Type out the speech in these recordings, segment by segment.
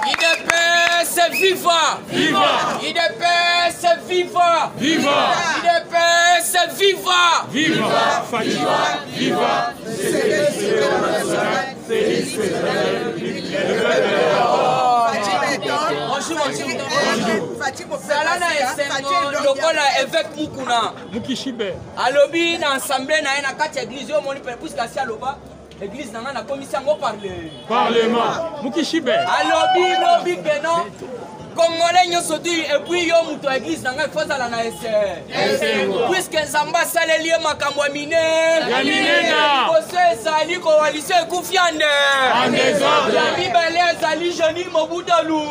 IDPS viva! Viva! IDPS viva! Viva! IDPS viva! Viva! Viva! Viva! Salana esengo lokola évêque Mukuna Mukishibe alobi na assemblée na na kati église yo moni puisque asi aloba église na na commission ngo parlement Mukishibe alobi que non Congolais nyonso tu et puis yo muto église na ngai fozala na puisque nzamba saleli makambo mine kose ezali koalisi ekufiande bibele ezali jeni mobutalu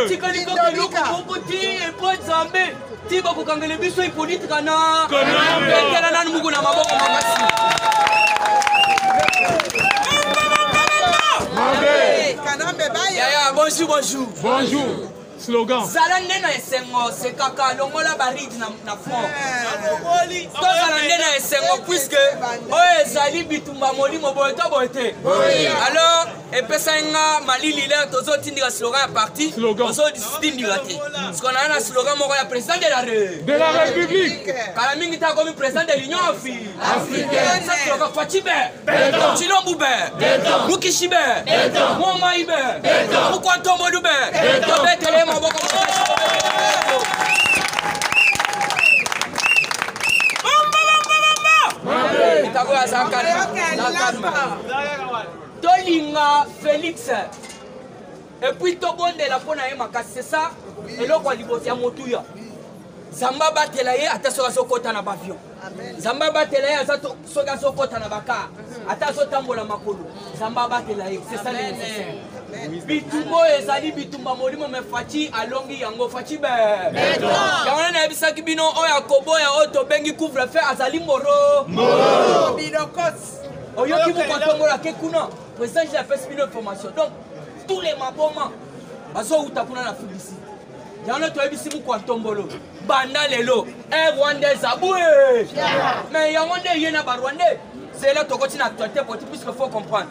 tikali kokeluku mokuti epo nzambe ti bakokangele biso ipolitika na ekela nanu muku na maboko makasi Yaya, bonjour, bonjour. Bonjour. Slogan. Zalande na esengo se kaka longola baridi na fond. To zalande na esengo puisque oye ezali bitumba molimo boye to boye. Alors epesenga malili le tozo tindika slogan ya parti. Tozo tindika te. Parce qu'on a un slogan moko ya président de la République. Kala mingi ta comme président de l'Union africaine. Ça slogan Fatibe. Chilombube. Mukishibe. Momaibe. Mukwantombodube. Tobetele Tolinga Félix et puis Tobonde la pona ye makasi c'est ça et loko libosi ya motuya Zamba batela ye ata soka sokota na bavion Zamba batela ye ata soka sokota na baka ata so tambola makolo Zamba batela ye c'est ça le bitumbo ezali bitumba molimo me fachi alongi yango fachi be yango na bisaki bino oya koboya oto bengi couvre feu azali moro binokos oyoki mo kontongola ke kuna président j'ai fait une information donc tous les maboma bazo uta kuna na publicité yango to ebisi mu kontombolo banda lelo Rwanda zaboué mais yango nde yena ba Rwanda c'est là to continue actualité pour puisque faut comprendre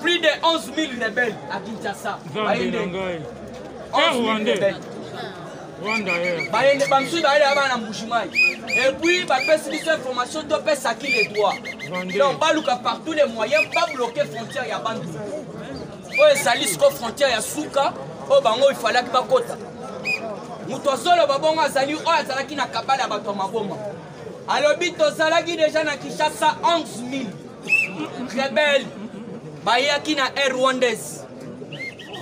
plus de 11 000 rebelles à Kinshasa. 11 000 rebelles. Et puis, il y a des informations qui peuvent s'acquérir les droits. Donc, par tous les moyens, pas bloquer les frontières. Il y a Bandou. Il y a des frontières, il y a Souka. Il fallait que tu aies Moutozolo babonga azali o azalaki na kabala bato maboma. Alobi tozalaki déjà na Kinshasa 11 000 rebelles. Bayaki na Air Rwandaise.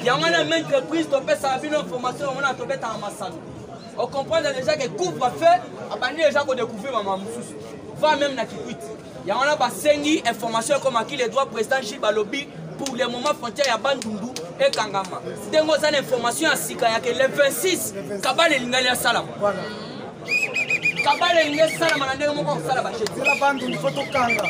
Yango na même entreprise to pesa bino information on a to beta en masano. On comprend déjà que couvre fait abandi déjà ko découvrir mama mususu. Va même na Kikwiti. Yango na basengi information comme qui les droits président Chibalobi pour le moment frontière ya Bandundu et Kangama. Dengo za information à sika ya que le 26 kabale lingali ya sala. Voilà. Kabale lingali sala manande moko sala ba chez. La Bandundu photo kanga.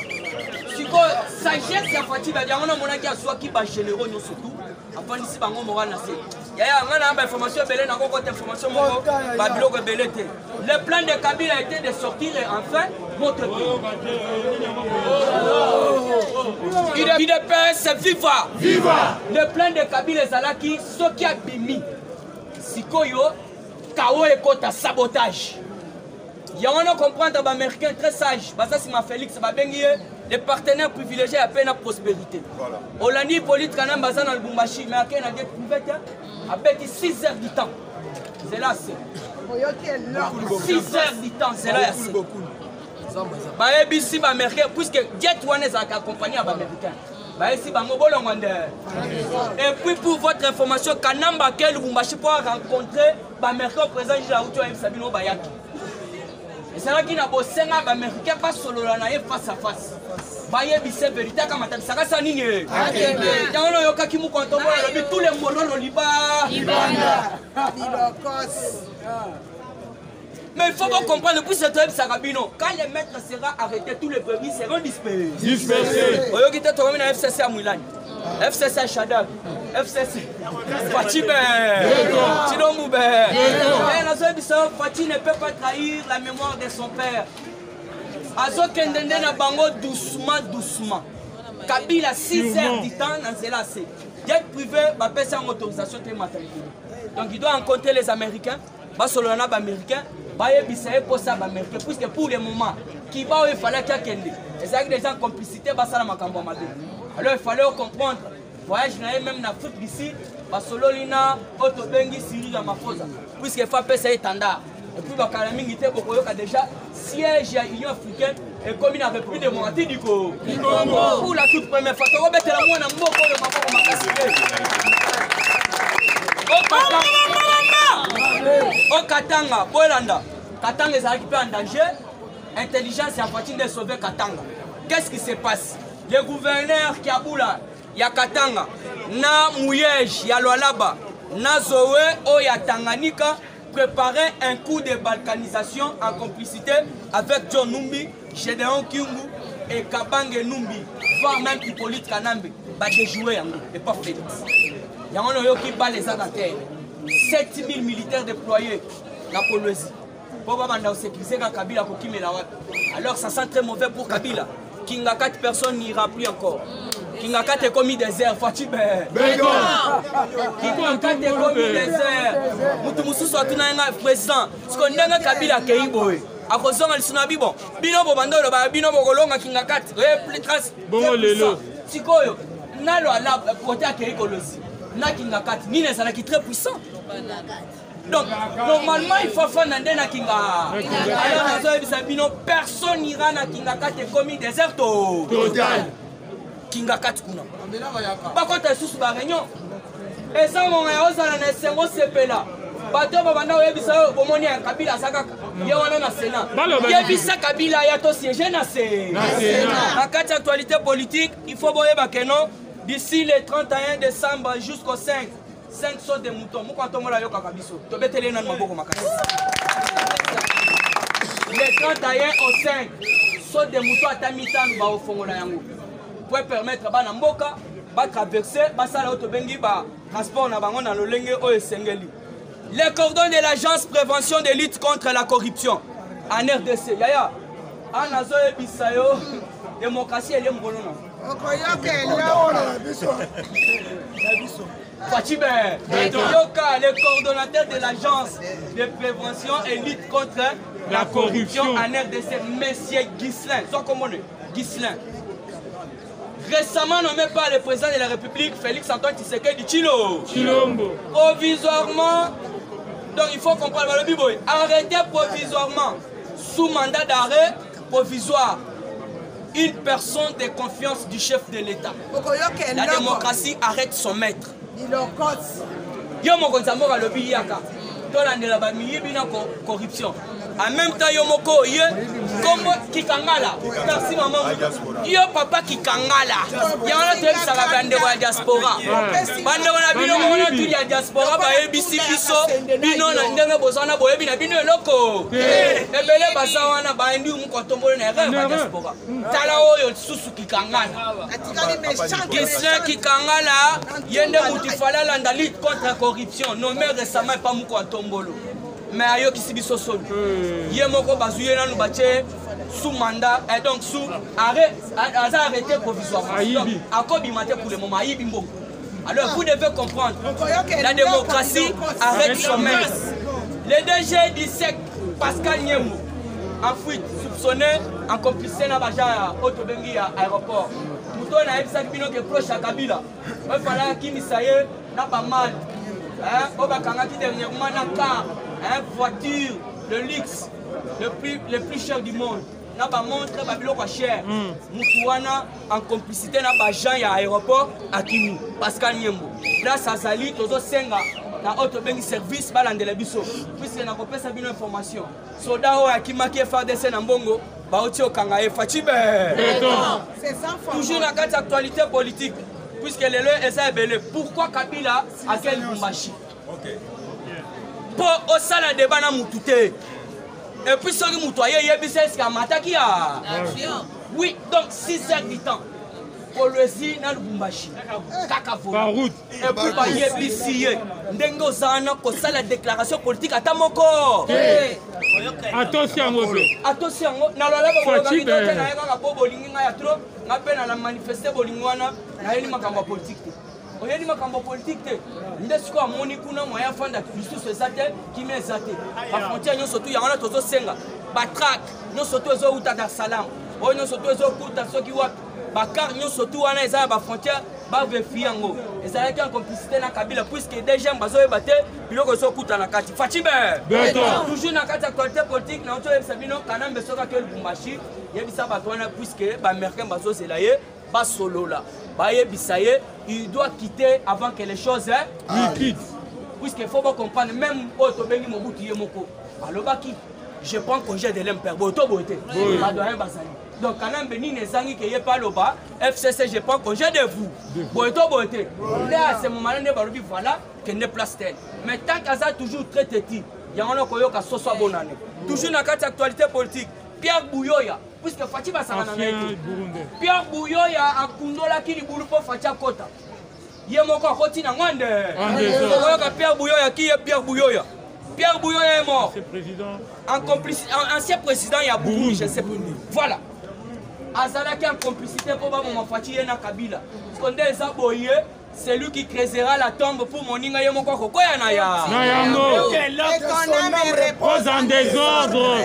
Siko sagesse ya Fatiba yango na monaki aswaki ba généraux nyo surtout afin d'ici bango moral na se yaya ngana ba information belé na ko côté information moko ba biloko belé te le plan de Kabila a été de sortir enfin notre pays IDPS viva viva le plan de Kabila zalaki soki abimi sikoyo kawo ekota sabotage yango na comprendre ba américain très sage basa si ma Félix ba bengi les partenaires privilégiés à peine à prospérité. Voilà. Olani politique quand même basé dans le Bumbashi, mais à quel a des avec 6 heures du temps. C'est là c'est 6 heures du temps, c'est là c'est. Bah ici ba américain puisque Jet One est accompagné par américain. Bah ici bango bolongande. Et puis pour votre information, Kanamba quel Bumbashi pour rencontrer ba américain président Jaouto M Sabino Bayaki. Et c'est là qu'il a bossé les Américains pas solo là face à face. Baye bise vérité comme ça ça ça nini. Dans le yoka qui mu kontomo tous les mololo liba. Mais il faut comprendre plus cette web Sarabino. Quand les maîtres seront arrêtés, tous les permis seront dispersés. Oyoki te tomi na FCC à Mouilani. FCC Shadak. FCC. Fatime. Chidomube. Fatih ne peut pas trahir la mémoire de son père. Azo Kendende na bango doucement, doucement. Kabila 6 heures du temps dans cela c'est. Jet privé va payer en autorisation de maternité. Donc il doit rencontrer les Américains, va solo na ba Américains, va yebisaye pour ça ba Américains puisque pour le moment qui va il fallait qu'il y ait et ça des gens complicité va ça la makambo mabe. Alors il fallait comprendre voyage même en Afrique d'ici, va solo lina autobengi Syrie dans Mafosa puisque il faut payer étendard. Et puis va Kalamingi te boko yoka déjà siège à l'Union africaine et comme il n'avait plus démocratique du Congo. Pour la toute première fois, tu vas mettre la moine en mot pour le mako au Katanga, Bolanda. Katanga est récupéré en danger. Intelligence et en de sauver Katanga. Qu'est-ce qui se passe? Le gouverneur qui a boula, il y a Katanga, na Mouyej, il y a Lualaba, na Zoé, il y a Tanganyika, préparer un coup de balkanisation en complicité avec John Numbi, Gédéon Kyungu et Kabange Numbi, voire même Hippolyte Kanambe, va déjouer et pas Félix. Il y a un qui bat les adateurs. 7000 militaires déployés dans la Polynésie. Pour sécuriser Kabila alors ça sent très mauvais pour Kabila. Kinga 4 personnes n'ira plus encore. Kinga 4 est commis désert, Fatih Kinga 4 est commis désert. Moutoumoussou soit tout un président. Ce qu'on a Kabila Keiboé. A cause de l'Isunabi, bon. Bino Bobando, Bino Bogolonga Kinga 4. Plus trace. Bon, Lélo. Sikoyo. Nalo à la côté à Keikolosi. Na Kinga 4. Ni les qui très puissant. Donc, normalement, il faut faire un Kinga. Alors, personne n'ira à Kinga 4 et commis désert. Total. Kinga 4 kuna. Par contre, il y a une réunion. Et ça, on a un CP là. Bato babanda oyebisa bomoni ya Kabila sakaka. Ye wana na Sénat. Yebisa Kabila ya to siéger na Sénat. En cas d'actualité politique, il faut boyeba que non. D'ici le 31 décembre jusqu'au 5 sauts de moutons. Le 31 au 5 sauts de moutons à Tamitan va au fond pour permettre à Mboka de traverser le transport na lolenge o esengeli. Les cordons de l'agence prévention de lutte contre la corruption en RDC. Yaya, anazo ebisayo démocratie elle est mbolono. Yoka, le coordonnateur de l'agence de prévention et lutte contre la corruption en RDC, Monsieur Ghislain. Ghislain. Récemment nommé par le président de la République, Félix Antoine Tshisekedi Chilombo. Provisoirement, donc il faut comprendre le Biboy. Arrêtez provisoirement, sous mandat d'arrêt provisoire, une personne de confiance du chef de l'État. La démocratie arrête son maître. Yomo Gonzamora le Biyaka. Tolandela bamiye bina corruption. En même temps Yomoko ye comme Kikangala. Merci maman. Yo papa Kikangala. Yana te sala bande wa diaspora. Bande wana bino wana tu ya diaspora ba ebisi biso bino na ndenge bozana boyebi na bino eloko. Ebele basa wana ba ndi mu kotombolo na rêve diaspora. Tala oyo susu Kikangala. Question Kikangala yende mutifala landa lutte contre la corruption nommé récemment pas mu kotombolo. Mais ayo kisibiso solo. Yemoko bazuye na nubache sous mandat et donc sous arrêt arrêté provisoirement. Akobi maté pour le moment ayibi mbongo. Alors vous devez comprendre la démocratie arrête son maître. Le DG du SEC Pascal Nyembo en fuite soupçonné en complicité na baja autobengi à aéroport. Muto na ebisa bino ke proche à Kabila. Il fallait qu'il misaye na pas mal. Hein, obakanga qui dernièrement na car voiture, le luxe, le plus cher du monde. N'a pas montré Babylon pas cher. Moutouana en complicité n'a pas Jean à l'aéroport à Kimi, Pascal Nyembo. Là, ça s'allie, Tozo Senga, na auto bengi service balande la biso. Puisque n'a pas sa bien information. Soda o akima qui est FARDC na mbongo, ba oti okanga e Fatibe. Toujours dans la actualité politique. Puisque les leux est belé. Pourquoi Kabila a quel Lumbashi? Pour au sala débat na mutute. Et puis ce qui moutoye yebise ce mataki a. Oui, donc 6 heures du temps. Pour le zi na Lubumbashi. Kakavo. Par route. Et puis ba yebisi ye. Ndengo zana ko sala déclaration politique atamoko. Attention, attention, na lola ba ko ga na ka bo bolingi nga ya tro nga pe na manifester bolingi wana na yeli makambo politique te. Oyeli makambo politique te. Ndesko amoni kuna moya fanda lisusu ezate kimi ezate. Ba frontière nyo surtout ya wana tozo senga. Ba track nyo surtout ezo uta Dar es Salaam. Oyo nyo surtout ezo kuta soki wapi. Ba car nyo surtout wana eza ba frontière ba vérifier yango. Ezalaki en complicité na Kabila puisque déjà bazo ebate biloko ezo kuta na kati. Fachibe. Toujours na kati actualité politique na oto Sabino Kanambe soka ke Lubumbashi yebisa bato wana puisque ba américain bazo zelaye ba solo là. Ba yebisa ye il doit quitter avant que les choses quittent. Puisqu'il faut comprendre même auto bengi Mobutu yemoko. Alobaki je prends congé de l'imper boto boté. Pas de rien basali. Donc Kanambe ni nezangi ke ye pas loba FCC je prends congé de vous. Boto boté. Là c'est mon malin de balobi voilà que ne place tel. Mais tant qu'ça toujours très petit, il y a un koyoka soso bonane. Toujours na carte actualité politique. Pierre Bouyoya puisque Fati basana na Pierre Bouyoya akundola ki libulu po Fati akota. Yemoko akoti na ngande. Koyoka Pierre Bouyoya qui est Pierre Bouyoya. Pierre Bouyoya est mort. Ancien président il y a Burundi, je sais plus. Voilà. Azalaki en complicité pour mon Fati na Kabila. Parce qu'on est aboyé, c'est lui qui creusera la tombe pour Moninga Yemoko Kokoya na ya. Pose en désordre.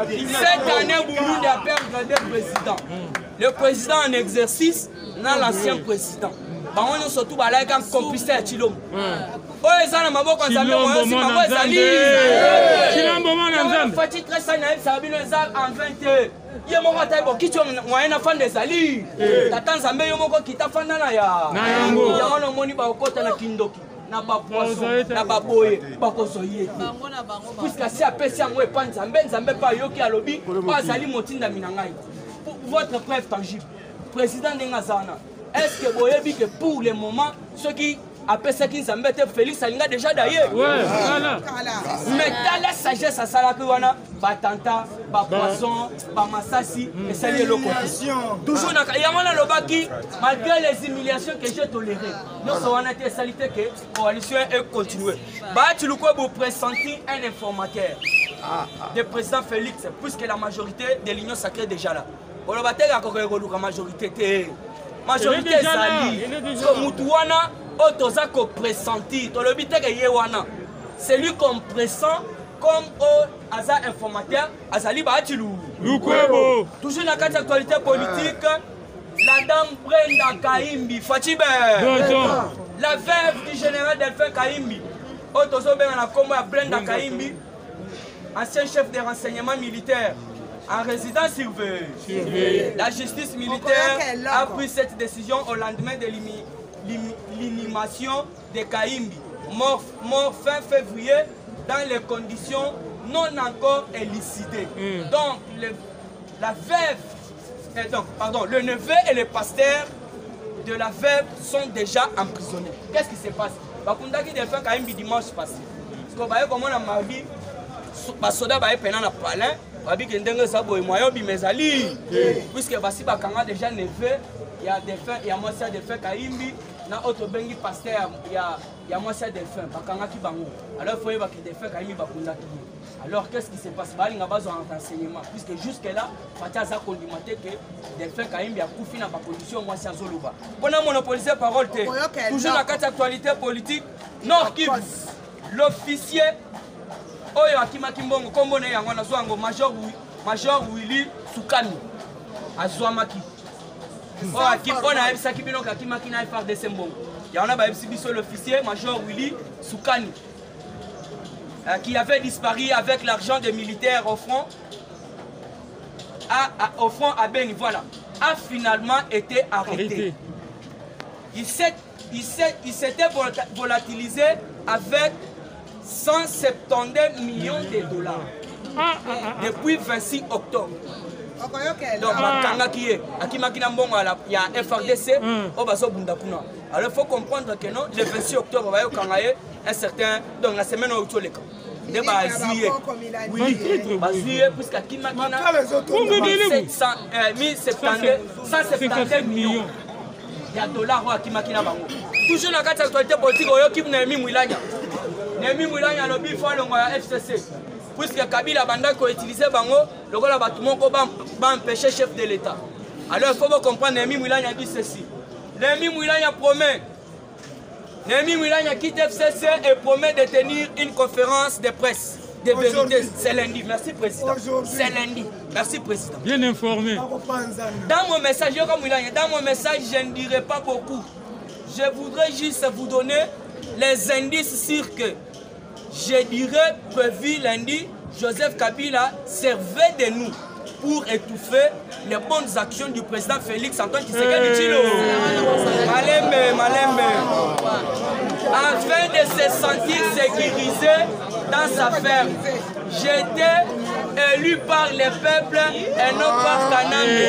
Cette année, Burundi a perdu deux présidents. Le président en exercice, l'ancien président. On est surtout avec un complicité à Chilom. Oh, ils ont ma boque en Zambie, aussi ma voix Zali. Fati très sanaïf, ça a bien en 20. Yemoko taïbo, qui tu as fan de Zali. Tatan Zambé Yomoko qui t'a fan na ya. Yamano moni ba okota na kindoki. Na ba poisson, na ba boye, ba kozoye. Puisque si apesi yango epa Nzambe, Nzambe pa yoki alobi, pa Zali motinda minangai. Votre preuve tangible. Président Ndengazana. Est-ce que vous voyez que pour le moment, ceux qui appellent ça qui Nzambe Félix Salinga déjà d'ailleurs. Mais dans la sagesse à Salakuana, Batanta, Poisson, Masasi, et ça y est le côté. Toujours dans Yamana Lobaki, malgré les humiliations que j'ai tolérées, nous avons été salités que la coalition est continuée. Tu vous pressentez un informateur du président Félix, puisque la majorité de l'Union sacrée est déjà là. Pour le bataille, la majorité majorité ezali so mutu wana o toza ko pressenti to lobi te ke ye wana c'est lui qu'on pressent comme aza informateur azali ba ati lukwebo toujours na kati actualité politique la dame Brenda Kaimbi Fatibe la veuve du général Delphin Kaimbi o tozo benga na kombo ya Brenda Kaimbi ancien chef de renseignement militaire en résidence surveillée. La justice militaire a pris cette décision au lendemain de l'inhumation de Kaimbi, mort fin février dans les conditions non encore élucidées. Donc, la veuve, le neveu et le pasteur de la veuve sont déjà emprisonnés. Qu'est-ce qui se passe? Bakundaki Delphin Kaimbi dimanche passé. Parce que vous comment on a vu, Basoda va être na palin. Puisque voici bakanga déjà neveu, il y a des fins, il y a moi ça des fins Kaimbi, na autre bengi pasteur, il y a moi ça des fins, bakanga ki bango. Alors il faut y des fins Kaimbi bakunda ki. Alors qu'est-ce qui se passe? Bali nga besoin d'enseignement puisque jusque là, Fatia za condimaté que des fins Kaimbi a coufi na ba condition moi ça zoloba. Bona monopoliser parole te. Toujours la carte actualité politique, Nord Kivu. L'officier Oyo akimaki mbongo kombo ne yango na zwango Major Willy Sukami azwamaki o akipona ebisaki bino kakimaki na FARDC mbongo yana ba biso l'officier Major Willy Sukani qui avait disparu avec l'argent des militaires au front à Beni, voilà, a finalement été arrêté. Il s'était volatilisé avec 172 millions de dollars depuis 26 octobre. Donc, il y a FRDC, alors il faut comprendre que non, le 26 octobre, il y a un certain. Donc, la semaine où il y a de Bazuye, oui, puisqu'à Kimakina, 172 millions de dollars à Kimakina Bango. Toujours dans la actualité politique, il y a Némi Mouilanya. Némi Mouilanya, le bifo, le FCC. puisque Kabila banda ko utiliser bango lokola batu moko ba empêcher chef de l'État. Alors il faut comprendre Némi Moulanya dit ceci. Némi Moulanya promet. Némi Moulanya quitte FCC et promet de tenir une conférence de presse de vérité. C'est lundi. Merci président. C'est lundi. Merci président. Bien informé. Dans mon message, je ne dirai pas beaucoup. Je voudrais juste vous donner les indices sur que je dirais prévu lundi, Joseph Kabila servait de nous pour étouffer les bonnes actions du président Félix Antoine Tshisekedi Tshilombo. Malembe. Afin de se sentir sécurisé dans sa ferme. J'étais élu par le peuple et non par Kanambe.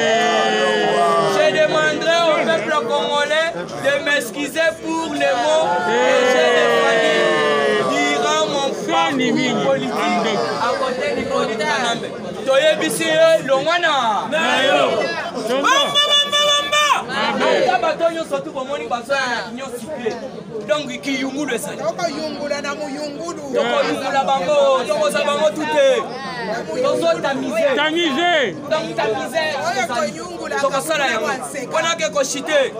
Je demanderai au peuple congolais de m'excuser pour les mots que j'ai défendus durant mon parcours politique à côté du politique Kanambe. Toyebisi Longwana. Donc qui yungulu ça. Yungula na muyungulu. Yungula bango, tokoza bango tuté. Tozo tamiser. Tamiser. Donc tamiser. Tokosala yango. Wana ke ko chité.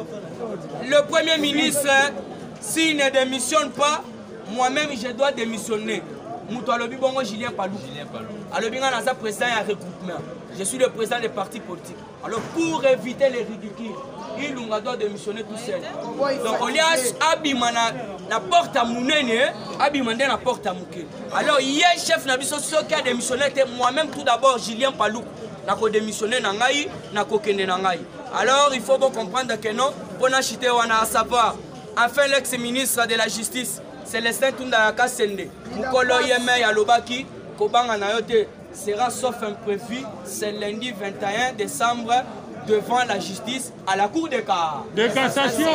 Le premier ministre s'il ne démissionne pas, moi-même je dois démissionner. Mouto alobi bongo Julien Palou. Alobi nga na sa président ya regroupement. Je suis le président des partis politiques. Alors pour éviter les ridicules, il doit démissionner tout seul. Donc on y a abimana na porte à Mounene, abimande na porte à Mouké. Alors hier chef Nabiso qui a démissionné, moi-même tout d'abord Julien Palou. Na ko démissionné na ngai, na ko kende na ngai. Alors il faut bien comprendre que non, on a chité wana à savoir. Enfin l'ex-ministre de la justice, Célestin Tunda Kassende, Mukolo Yeme Yalobaki, Kobanga Nayote sera sauf imprévu, c'est lundi 21 décembre devant la justice à la cour de cassation.